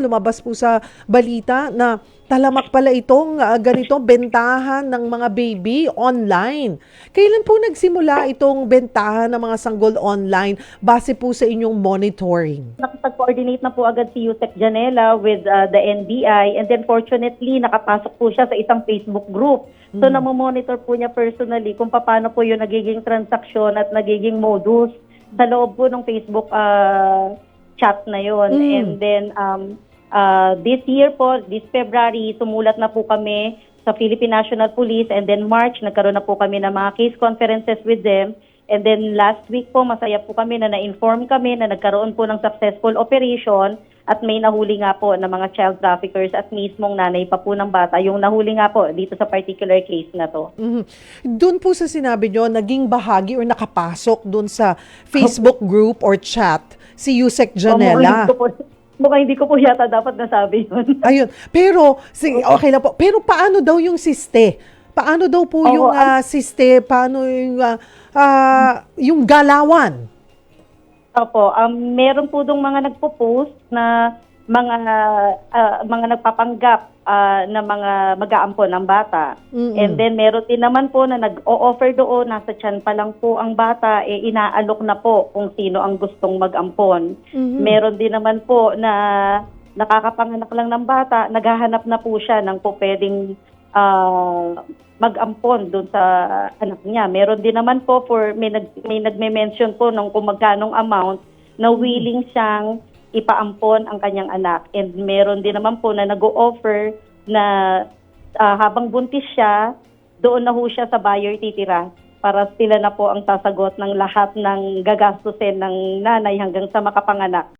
Lumabas po sa balita na talamak pala itong ganitong bentahan ng mga baby online. Kailan po nagsimula itong bentahan ng mga sanggol online base po sa inyong monitoring? Nakipag-coordinate na po agad si Yusek Janela with the NBI, and then fortunately nakapasok po siya sa isang Facebook group. So namomonitor po niya personally kung paano po yung nagiging transaksyon at nagiging modus sa loob po ng Facebook chat na yon. And then this year po, this February, sumulat na po kami sa Philippine National Police, and then March, nagkaroon na po kami ng mga case conferences with them. And then last week po, masaya po kami na na-inform kami na nagkaroon po ng successful operation at may nahuli nga po ng mga child traffickers at mismong nanay pa po ng bata. Yung nahuli nga po dito sa particular case na to. Doon po sa sinabi nyo, naging bahagi or nakapasok doon sa Facebook group or chat si Yusek Janela. Mukhang hindi ko po yata dapat nasabi yun. Ayun. Pero, okay lang po. Pero paano daw yung siste? Paano daw po yung siste? Paano yung galawan? Opo. Meron po dong mga nagpo-post na mga nagpapanggap na mga mag-aampon ng bata. And then meron din naman po na nag-o-offer doon, nasa tiyan pa lang po ang bata, inaalok na po kung sino ang gustong mag-ampon. Meron din naman po na nakakapanganak lang ng bata, naghahanap na po siya ng po pwedeng mag-ampon doon sa anak niya. Meron din naman po may nagme-mention po ng kung magkanong amount na willing siyang ipaampon ang kanyang anak. And meron din naman po na nag-o-offer na habang buntis siya, doon na ho siya sa buyer titira para sila na po ang sasagot ng lahat ng gagastusin ng nanay hanggang sa makapanganak.